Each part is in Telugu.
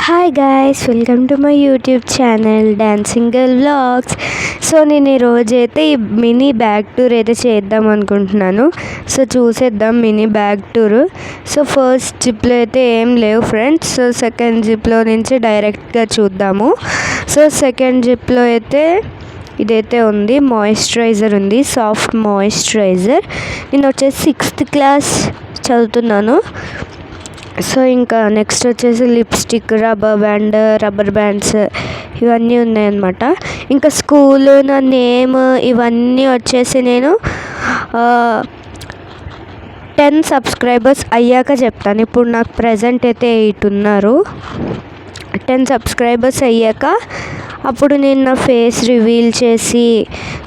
Hi guys, welcome to my YouTube channel dancing girl vlogs. So నేను ఈరోజైతే ఈ మినీ బ్యాగ్ టూర్ అయితే చేద్దాం అనుకుంటున్నాను. సో చూసేద్దాం mini bag tour. So first జిప్లో అయితే ఏం లేవు ఫ్రెండ్స్. సో సెకండ్ జిప్లో నుంచి డైరెక్ట్గా చూద్దాము. సో సెకండ్ జిప్లో అయితే ఇదైతే ఉంది, మాయిశ్చరైజర్ ఉంది, సాఫ్ట్ మాయిశ్చరైజర్. నేను వచ్చేసి 6th క్లాస్ చదువుతున్నాను. సో ఇంకా నెక్స్ట్ వచ్చేసి లిప్స్టిక్, రబ్బర్ బ్యాండ్స్ ఇవన్నీ ఉన్నాయన్నమాట. ఇంకా స్కూల్, నా నేమ్ ఇవన్నీ వచ్చేసి నేను 10 సబ్స్క్రైబర్స్ అయ్యాక చెప్తాను. ఇప్పుడు నాకు ప్రజెంట్ అయితే 8 ఉన్నారు. 10 సబ్స్క్రైబర్స్ అయ్యాక అప్పుడు నేను నా ఫేస్ రివీల్ చేసి,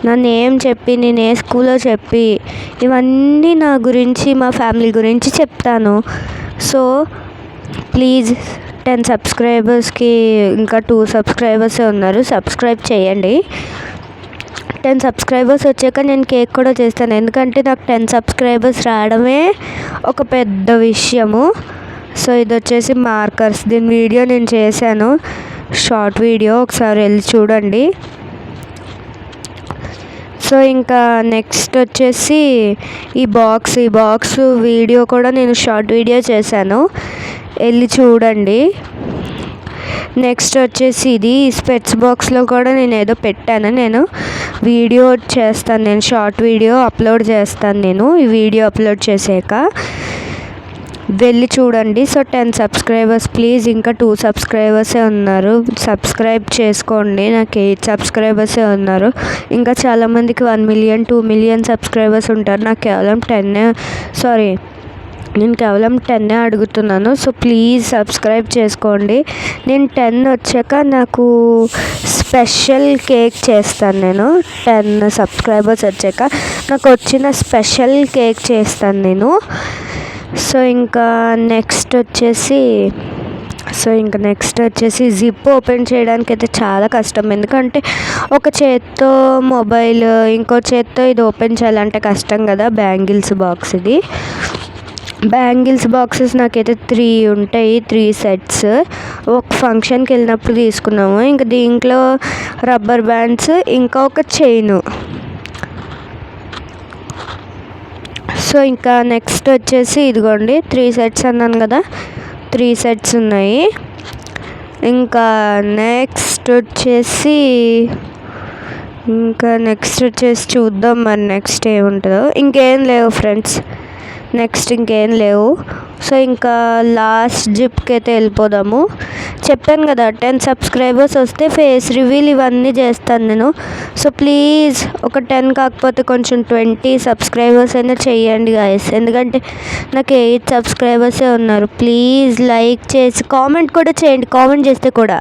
నా నేమ్ చెప్పి, నేను ఏ స్కూల్లో చెప్పి, ఇవన్నీ నా గురించి, మా ఫ్యామిలీ గురించి చెప్తాను. సో ప్లీజ్ 10 సబ్స్క్రైబర్స్కి ఇంకా 2 సబ్స్క్రైబర్సే ఉన్నారు, సబ్స్క్రైబ్ చేయండి. 10 సబ్స్క్రైబర్స్ వచ్చాక నేను కేక్ కూడా చేస్తాను. ఎందుకంటే నాకు 10 సబ్స్క్రైబర్స్ రావడమే ఒక పెద్ద విషయము. సో ఇది వచ్చేసి మార్కర్స్, దీని వీడియో నేను చేశాను, షార్ట్ వీడియో, ఒకసారి వెళ్ళి చూడండి. సో ఇంకా నెక్స్ట్ వచ్చేసి ఈ బాక్స్ వీడియో కూడా నేను షార్ట్ వీడియో చేశాను, వెళ్ళి చూడండి. నెక్స్ట్ వచ్చేసి ఇది స్పెట్స్ బాక్స్లో కూడా నేను ఏదో పెట్టాను, నేను వీడియో చేస్తాను, నేను షార్ట్ వీడియో అప్లోడ్ చేస్తాను నేను ఈ వీడియో అప్లోడ్ చేసాక, వెళ్ళి చూడండి. సో 10 సబ్స్క్రైబర్స్ ప్లీజ్, ఇంకా 2 సబ్స్క్రైబర్సే ఉన్నారు, సబ్స్క్రైబ్ చేసుకోండి. నాకు 8 సబ్స్క్రైబర్సే ఉన్నారు. ఇంకా చాలామందికి 1 మిలియన్ 2 మిలియన్ సబ్స్క్రైబర్స్ ఉంటారు. నాకు కేవలం 10 అడుగుతున్నాను. సో ప్లీజ్ సబ్స్క్రైబ్ చేసుకోండి. నేను 10 వచ్చాక నాకు స్పెషల్ కేక్ చేస్తాను. నేను 10 సబ్స్క్రైబర్స్ వచ్చాక నాకు వచ్చిన స్పెషల్ కేక్ చేస్తాను నేను. సో ఇంకా నెక్స్ట్ వచ్చేసి జిప్ ఓపెన్ చేయడానికి అయితే చాలా కష్టం. ఎందుకంటే ఒక చేత్తో మొబైల్, ఇంకో చేత్తో ఇది ఓపెన్ చేయాలంటే కష్టం కదా. బ్యాంగిల్స్ బాక్స్, ఇది బ్యాంగిల్స్ బాక్సెస్ నాకైతే 3 ఉంటాయి, 3 సెట్స్. ఒక ఫంక్షన్కి వెళ్ళినప్పుడు తీసుకున్నాము. ఇంకా దీంట్లో రబ్బర్ బ్యాండ్స్, ఇంకా ఒక చైను. సో ఇంకా నెక్స్ట్ వచ్చేసి ఇదిగోండి 3 సెట్స్ అన్నాను కదా, 3 సెట్స్ ఉన్నాయి. ఇంకా నెక్స్ట్ వచ్చేసి చూద్దాం మరి నెక్స్ట్ ఏముంటుందో. ఇంకేం లేవు ఫ్రెండ్స్, నెక్స్ట్ ఇంకేం లేవు. సో ఇంకా లాస్ట్ జిప్కి అయితే వెళ్ళిపోదాము. చెప్పాను కదా 10 సబ్స్క్రైబర్స్ వస్తే ఫేస్ రివీల్ ఇవన్నీ చేస్తాను నేను. సో ప్లీజ్ ఒక 10 కాకపోతే కొంచెం 20 సబ్స్క్రైబర్స్ అయినా చేయండి గాయస్. ఎందుకంటే నాకు 8 సబ్స్క్రైబర్సే ఉన్నారు. ప్లీజ్ లైక్ చేసి కామెంట్ కూడా చేయండి. కామెంట్ చేస్తే కూడా